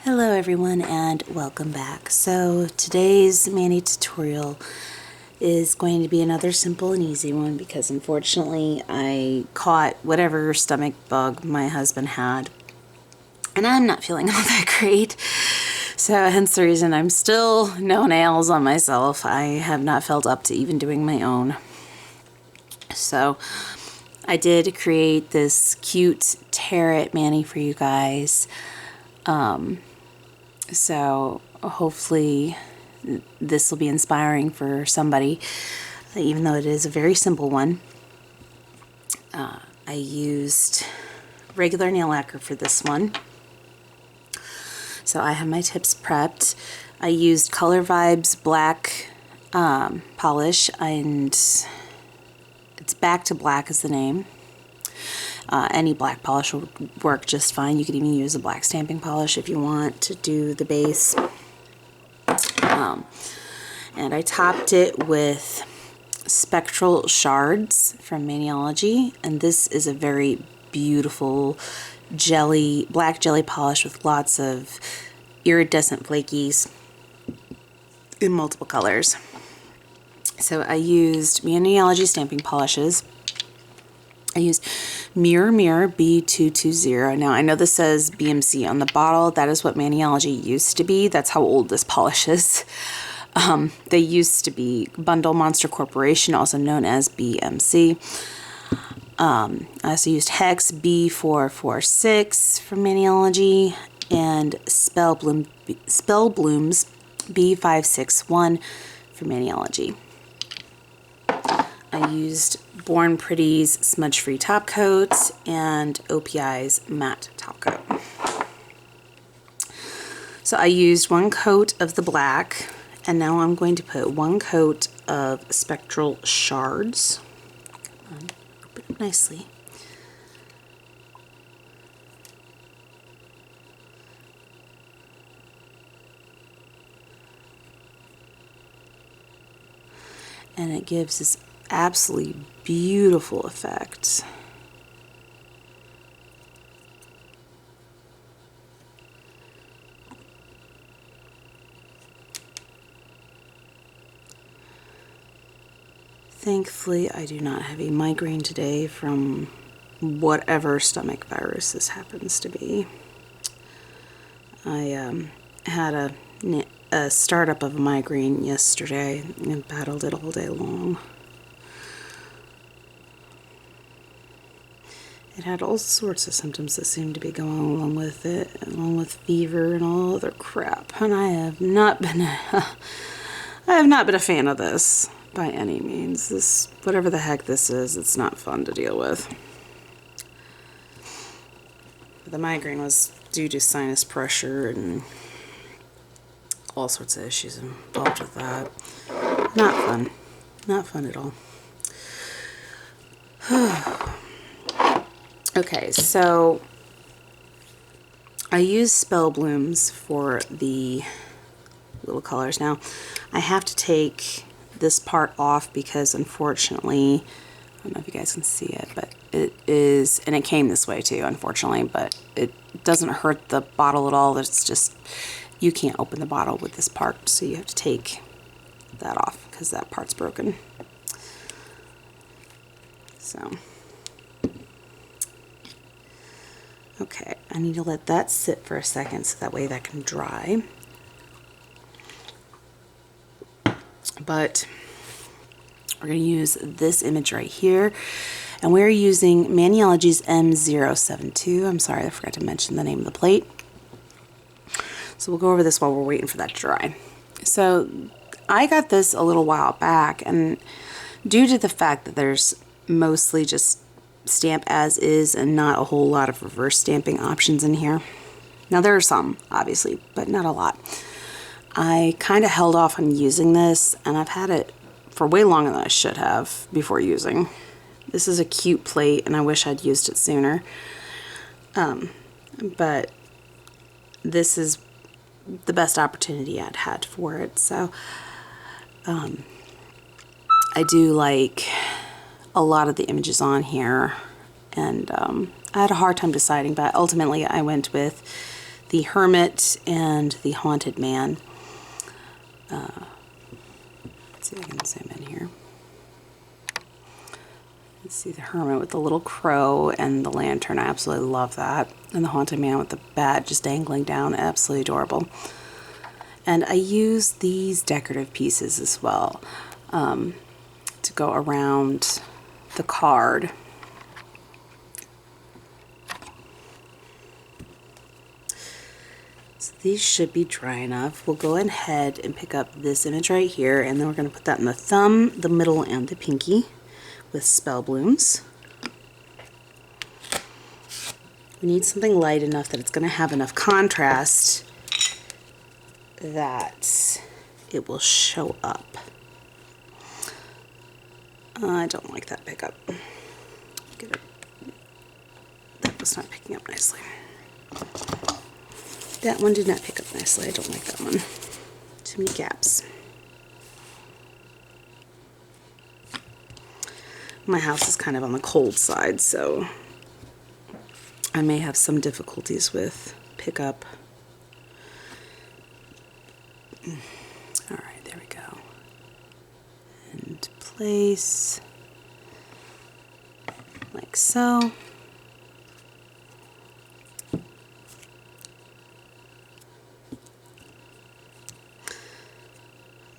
Hello everyone and welcome back. So today's mani tutorial is going to be another simple and easy one because unfortunately I caught whatever stomach bug my husband had and I'm not feeling all that great. So hence the reason I'm still no nails on myself. I have not felt up to even doing my own. So I did create this cute tarot mani for you guys. So hopefully this will be inspiring for somebody, even though it is a very simple one. I used regular nail lacquer for this one. So I have my tips prepped. I used Color Vibes black polish, and it's Back to Black is the name. Any black polish will work just fine. You could even use a black stamping polish if you want to do the base. And I topped it with Spectral Shards from Maniology, and this is a very beautiful black jelly polish with lots of iridescent flakies in multiple colors. So I used Maniology stamping polishes. I used Mirror Mirror B220. Now I know this says BMC on the bottle. That is what Maniology used to be. That's how old this polish is. They used to be Bundle Monster Corporation, also known as BMC. I also used Hex B446 from Maniology and Spell Blooms B561 from Maniology. I used Born Pretty's Smudge Free Top Coat and OPI's Matte Top Coat. So I used one coat of the black, and now I'm going to put one coat of Spectral Shards. Open it nicely. And it gives this absolutely beautiful effect. Thankfully, I do not have a migraine today from whatever stomach virus this happens to be. I had a startup of a migraine yesterday and battled it all day long. It had all sorts of symptoms that seemed to be going along with it, along with fever and all other crap. And I have not been a fan of this by any means. This, whatever the heck this is, it's not fun to deal with. The migraine was due to sinus pressure and all sorts of issues involved with that. Not fun. Not fun at all. Okay, so I use Spell Blooms for the little colors. Now, I have to take this part off because unfortunately, I don't know if you guys can see it, but it is, and it came this way too, unfortunately, but it doesn't hurt the bottle at all. It's just, you can't open the bottle with this part, so you have to take that off because that part's broken. So, okay, I need to let that sit for a second so that way that can dry. But we're going to use this image right here, and we're using Maniology's M072. I'm sorry, I forgot to mention the name of the plate. So we'll go over this while we're waiting for that to dry. So I got this a little while back, and due to the fact that there's mostly just stamp as is and not a whole lot of reverse stamping options in here. Now there are some, obviously, but not a lot. I kind of held off on using this, and I've had it for way longer than I should have before using. This is a cute plate, and I wish I'd used it sooner. But this is the best opportunity I'd had for it. So I do like a lot of the images on here, and I had a hard time deciding, but ultimately I went with the Hermit and the Haunted Man. Let's see if I can zoom in here. Let's see the Hermit with the little crow and the lantern. I absolutely love that. And the Haunted Man with the bat just dangling down. Absolutely adorable. And I use these decorative pieces as well to go around the card. So these should be dry enough. We'll go ahead and pick up this image right here, and then we're going to put that in the thumb, the middle, and the pinky with Spell Blooms. We need something light enough that it's going to have enough contrast that it will show up. I don't like that pickup. That was not picking up nicely. That one did not pick up nicely. I don't like that one. Too many gaps. My house is kind of on the cold side, so I may have some difficulties with pickup. Alright, there we go. And place like so.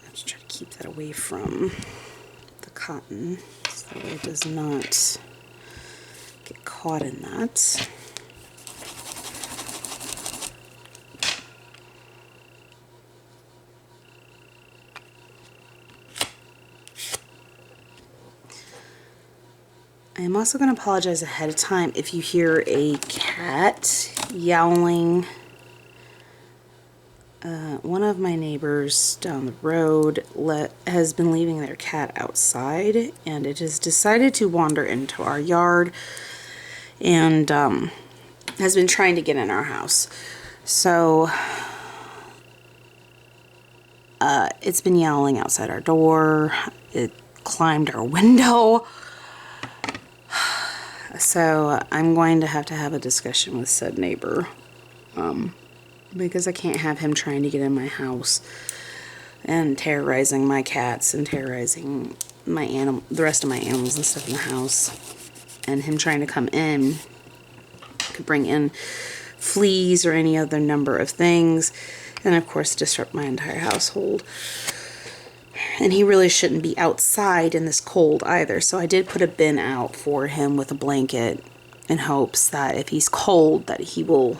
Let's try to keep that away from the cotton so that it does not get caught in that. I am also going to apologize ahead of time if you hear a cat yowling. One of my neighbors down the road has been leaving their cat outside, and it has decided to wander into our yard and has been trying to get in our house. So it's been yowling outside our door. It climbed our window. So I'm going to have a discussion with said neighbor because I can't have him trying to get in my house and terrorizing my cats and terrorizing my the rest of my animals and stuff in the house. And him trying to come in could bring in fleas or any other number of things, and of course disrupt my entire household. And he really shouldn't be outside in this cold either. So I did put a bin out for him with a blanket in hopes that if he's cold that he will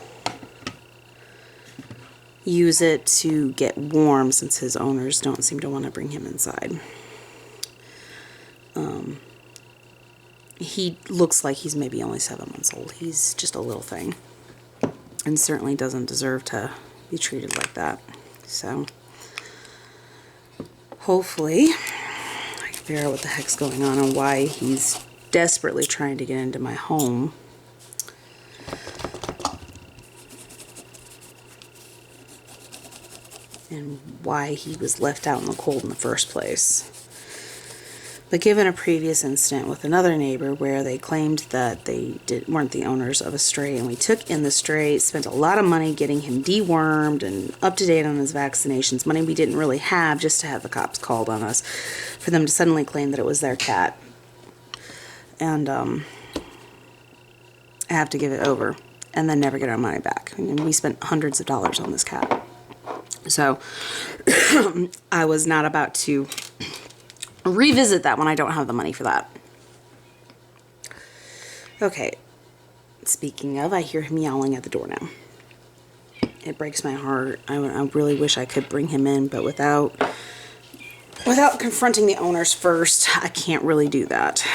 use it to get warm, since his owners don't seem to want to bring him inside. He looks like he's maybe only 7 months old. He's just a little thing and certainly doesn't deserve to be treated like that. So hopefully I can figure out what the heck's going on and why he's desperately trying to get into my home. And why he was left out in the cold in the first place. But given a previous incident with another neighbor where they claimed that they weren't the owners of a stray, and we took in the stray, spent a lot of money getting him dewormed and up to date on his vaccinations, money we didn't really have, just to have the cops called on us, for them to suddenly claim that it was their cat. And I have to give it over and then never get our money back. I mean, we spent hundreds of dollars on this cat. So I was not about to revisit that when I don't have the money for that. Okay, speaking of, I hear him yowling at the door now. It breaks my heart. I really wish I could bring him in, but without confronting the owners first, I can't really do that.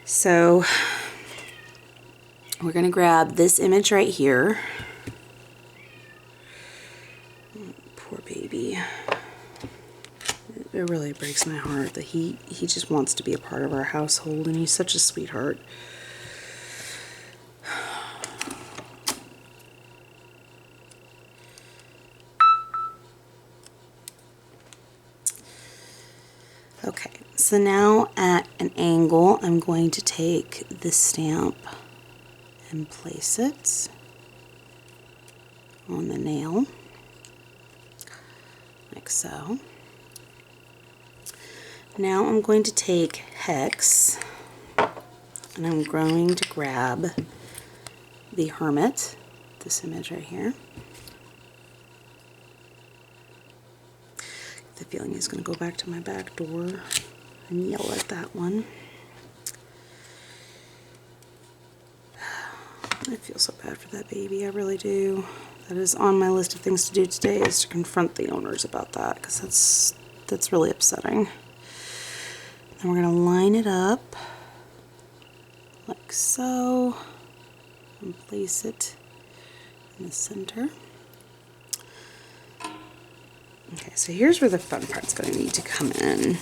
So we're going to grab this image right here. Poor baby. It really breaks my heart that he just wants to be a part of our household, and he's such a sweetheart. Okay, so now at an angle, I'm going to take this stamp and place it on the nail, like so. Now I'm going to take Hex, and I'm going to grab the Hermit, this image right here. The feeling is going to go back to my back door and yell at that one. I feel so bad for that baby, I really do. That is on my list of things to do today, is to confront the owners about that, because that's really upsetting. Then we're going to line it up like so and place it in the center. Okay, so here's where the fun part's going to need to come in.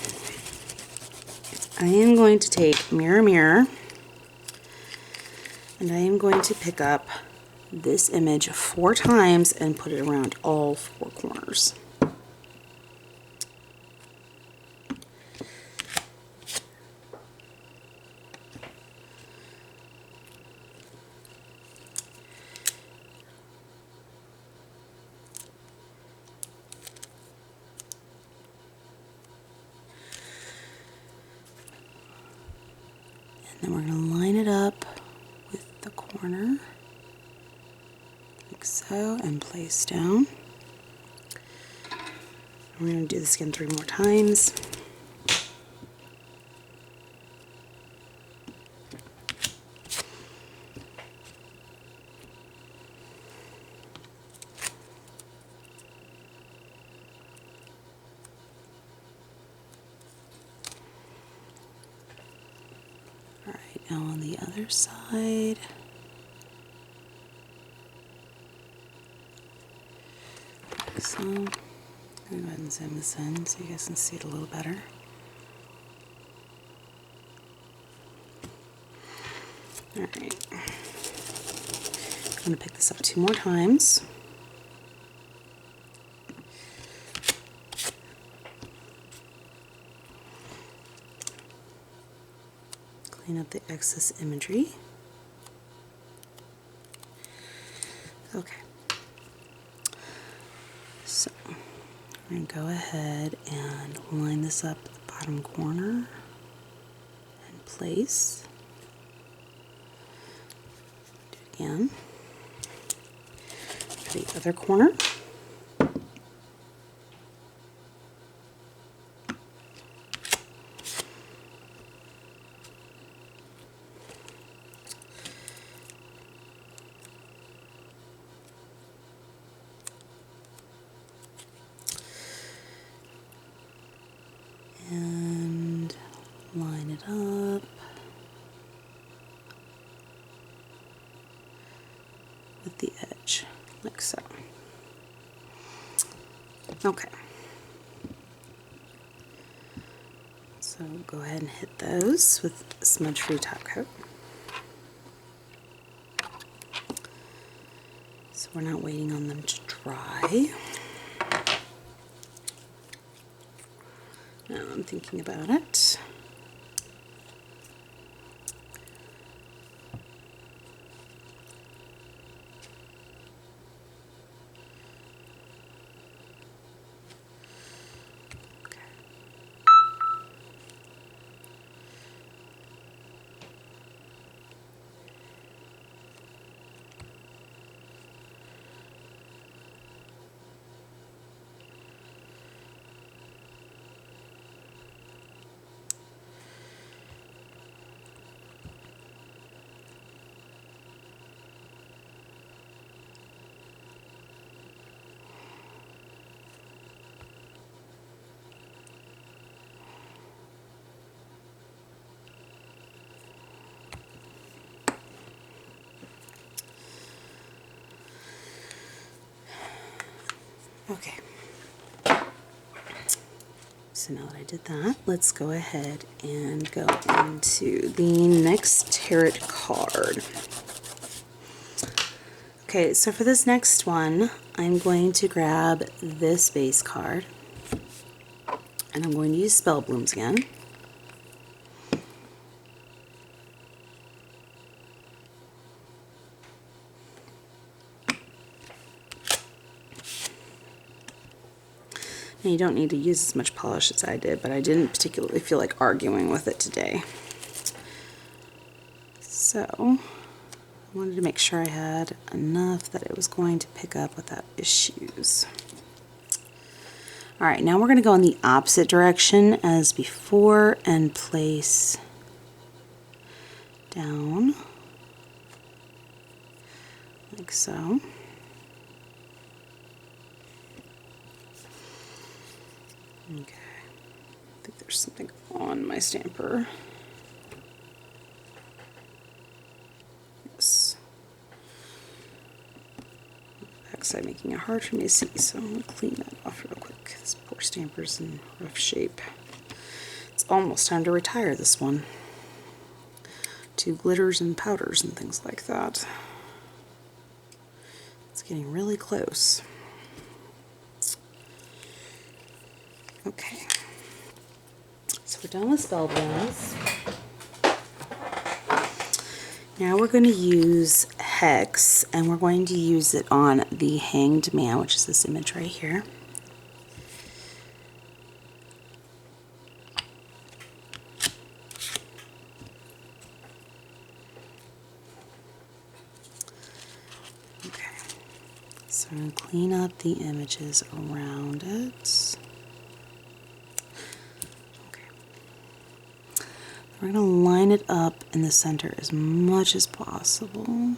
I am going to take Mirror Mirror, and I am going to pick up this image 4 times and put it around all 4 corners. And then we're going to line it up with the corner, like so, and place down. We're going to do this again 3 more times. Alright, now on the other side. So, I'm going to go ahead and zoom this in so you guys can see it a little better. Alright. I'm going to pick this up 2 more times. Clean up the excess imagery. Okay. So, we're going to go ahead and line this up at the bottom corner and place. Do it again. For the other corner. And line it up with the edge, like so. Okay. So go ahead and hit those with smudge-free top coat. So we're not waiting on them to dry. Now I'm thinking about it. Okay. So now that I did that, let's go ahead and go into the next tarot card. Okay, so for this next one, I'm going to grab this base card, and I'm going to use Spell Blooms again. And you don't need to use as much polish as I did, but I didn't particularly feel like arguing with it today. So I wanted to make sure I had enough that it was going to pick up without issues. All right, now we're going to go in the opposite direction as before and place down like so. Okay, I think there's something on my stamper. Yes. Backside making it hard for me to see, so I'm going to clean that off real quick. This poor stamper's in rough shape. It's almost time to retire this one to glitters and powders and things like that. It's getting really close. Okay, so we're done with Spellbound. Now we're going to use Hex, and we're going to use it on the Hanged Man, which is this image right here. Okay, so I'm going to clean up the images around it. We're going to line it up in the center as much as possible.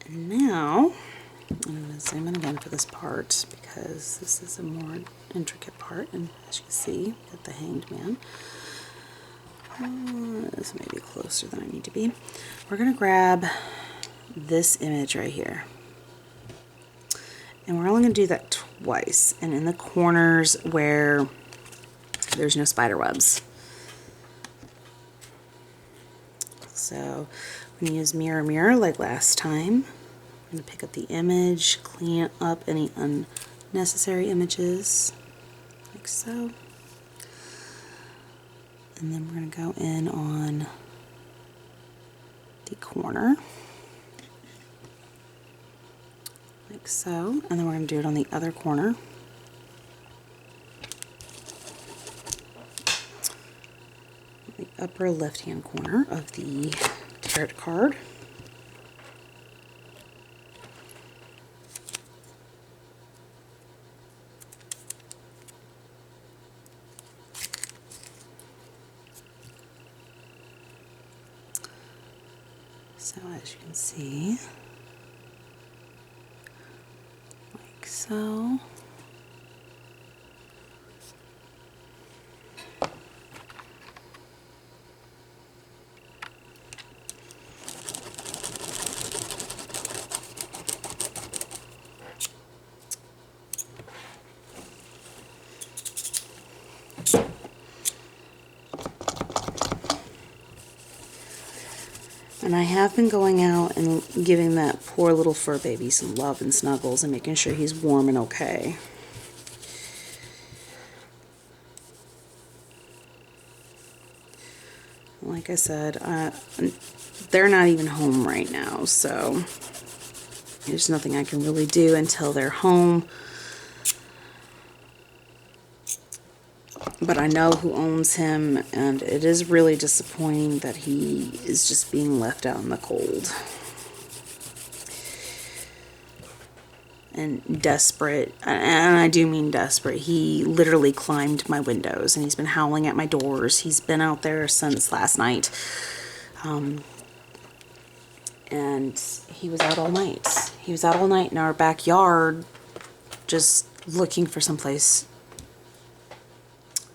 And now, I'm going to zoom in again for this part because this is a more intricate part, and as you can see, got the Hanged Man. This may be closer than I need to be. We're going to grab this image right here. And we're only going to do that twice, and in the corners where there's no spider webs. So I'm going to use Mirror Mirror like last time. I'm going to pick up the image, clean up any unnecessary images, like so. And then we're going to go in on the corner, like so. And then we're going to do it on the other corner. The upper left-hand corner of the tarot card. So as you can see, like so. And I have been going out and giving that poor little fur baby some love and snuggles and making sure he's warm and okay. Like I said, they're not even home right now, so there's nothing I can really do until they're home. But I know who owns him, and it is really disappointing that he is just being left out in the cold. And desperate, and I do mean desperate. He literally climbed my windows, and he's been howling at my doors. He's been out there since last night. And he was out all night. He was out all night in our backyard just looking for someplace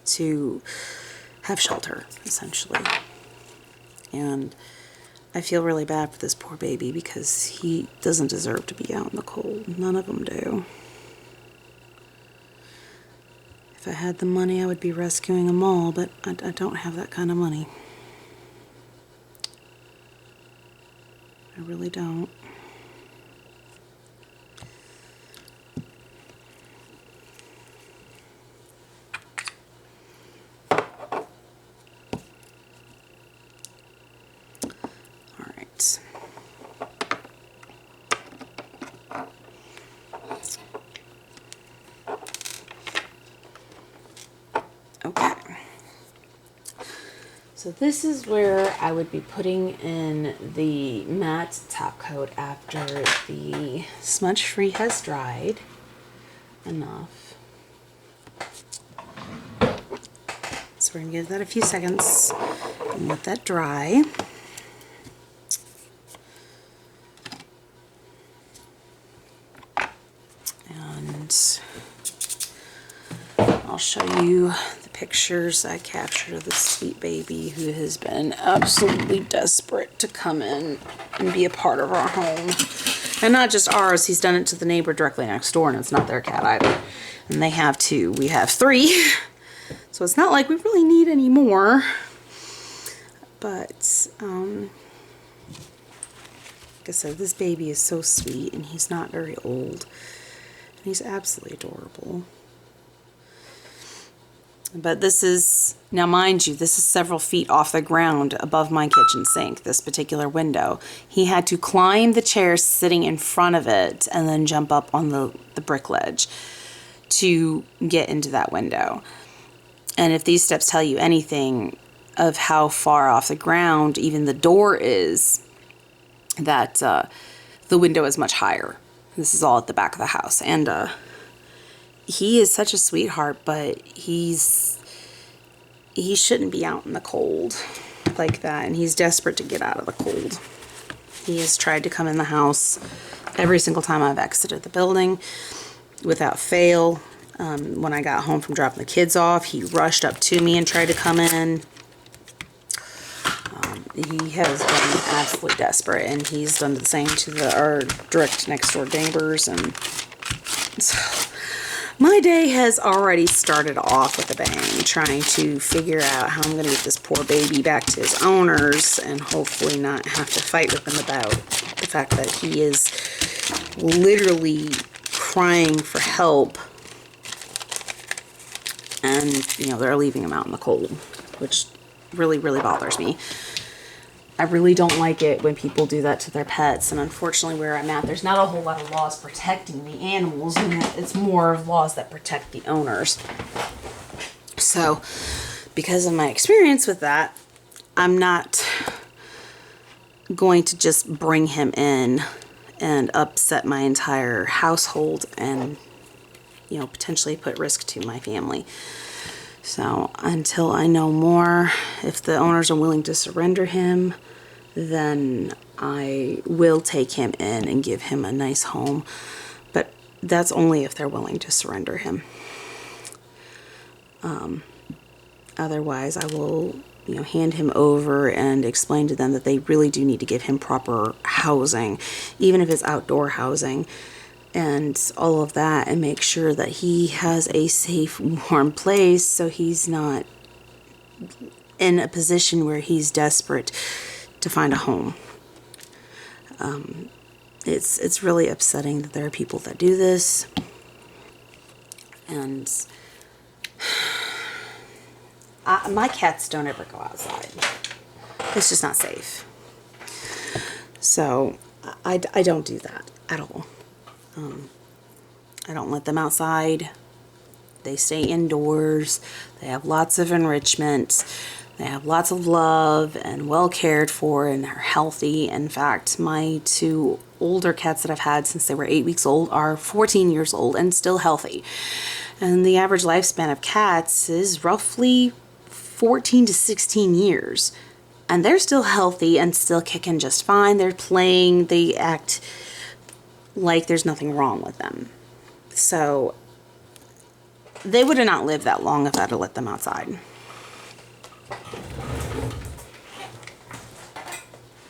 to have shelter, essentially. And I feel really bad for this poor baby because he doesn't deserve to be out in the cold. None of them do. If I had the money, I would be rescuing them all, but I don't have that kind of money. I really don't. So this is where I would be putting in the matte top coat after the smudge free has dried enough. So we're gonna give that a few seconds and let that dry. And I'll show you the pictures I captured of this sweet baby who has been absolutely desperate to come in and be a part of our home. And not just ours, he's done it to the neighbor directly next door, and it's not their cat either. And they have 2, we have 3. So it's not like we really need any more. But, like I said, this baby is so sweet, and he's not very old. And he's absolutely adorable. But this is, now mind you, this is several feet off the ground above my kitchen sink, this particular window. He had to climb the chair sitting in front of it and then jump up on the brick ledge to get into that window. And if these steps tell you anything of how far off the ground even the door is, that the window is much higher. This is all at the back of the house. And he is such a sweetheart, but he shouldn't be out in the cold like that, and he's desperate to get out of the cold. He has tried to come in the house every single time I've exited the building without fail. When I got home from dropping the kids off, he rushed up to me and tried to come in. He has been absolutely desperate, and he's done the same to our direct next door neighbors. And so my day has already started off with a bang, trying to figure out how I'm going to get this poor baby back to his owners and hopefully not have to fight with them about the fact that he is literally crying for help. And, you know, they're leaving him out in the cold, which really, really bothers me. I really don't like it when people do that to their pets, and unfortunately where I'm at, there's not a whole lot of laws protecting the animals, and it's more of laws that protect the owners. So, because of my experience with that, I'm not going to just bring him in and upset my entire household and, you know, potentially put risk to my family. So until I know more, if the owners are willing to surrender him, then I will take him in and give him a nice home. But that's only if they're willing to surrender him. Otherwise, I will, you know, hand him over and explain to them that they really do need to give him proper housing, even if it's outdoor housing, and all of that, and make sure that he has a safe, warm place so he's not in a position where he's desperate to find a home. It's really upsetting that there are people that do this, and my cats don't ever go outside. It's just not safe. So I don't do that at all. I don't let them outside. They stay indoors. They have lots of enrichment. They have lots of love and well cared for, and they're healthy. In fact, my 2 older cats that I've had since they were 8 weeks old are 14 years old and still healthy. And the average lifespan of cats is roughly 14 to 16 years. And they're still healthy and still kicking just fine. They're playing. They act like there's nothing wrong with them. So they would have not lived that long if I'd have let them outside.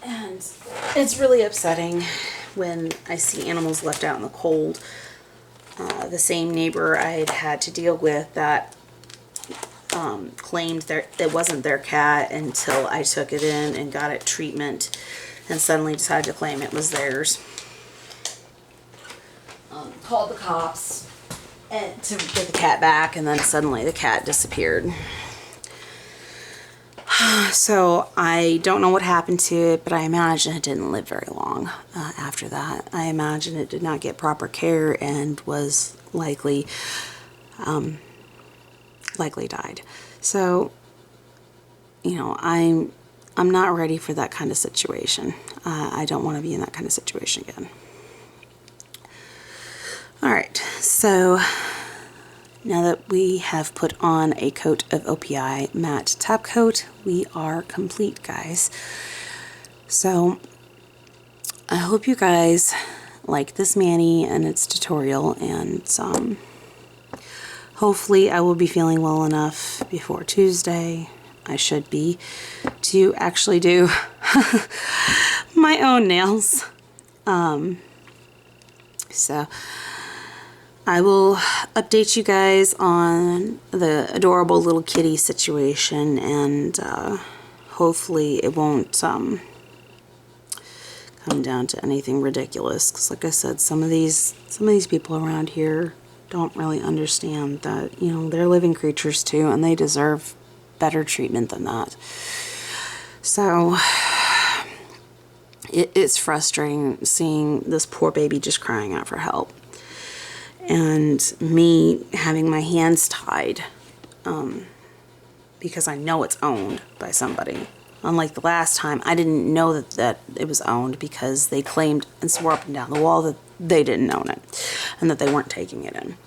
And it's really upsetting when I see animals left out in the cold. The same neighbor I had to deal with that claimed it wasn't their cat until I took it in and got it treatment, and suddenly decided to claim it was theirs. Called the cops and to get the cat back, and then suddenly the cat disappeared. So I don't know what happened to it, but I imagine it didn't live very long after that. I imagine it did not get proper care and was likely died. So you know, I'm not ready for that kind of situation. I don't want to be in that kind of situation again. All right, so now that we have put on a coat of OPI matte top coat, we are complete, guys. So I hope you guys like this mani and its tutorial, and hopefully I will be feeling well enough before Tuesday. I should be, to actually do my own nails. So I will update you guys on the adorable little kitty situation, and hopefully it won't come down to anything ridiculous, because like I said, some of these people around here don't really understand that, you know, they're living creatures too, and they deserve better treatment than that. So it's frustrating seeing this poor baby just crying out for help, and me having my hands tied because I know it's owned by somebody. Unlike the last time, I didn't know that it was owned, because they claimed and swore up and down the wall that they didn't own it and that they weren't taking it in.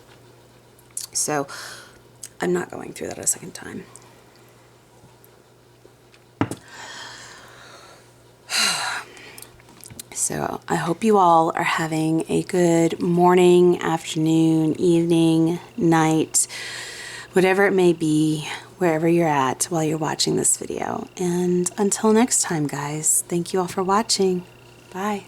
So I'm not going through that a second time. So I hope you all are having a good morning, afternoon, evening, night, whatever it may be, wherever you're at while you're watching this video. And until next time, guys, thank you all for watching. Bye.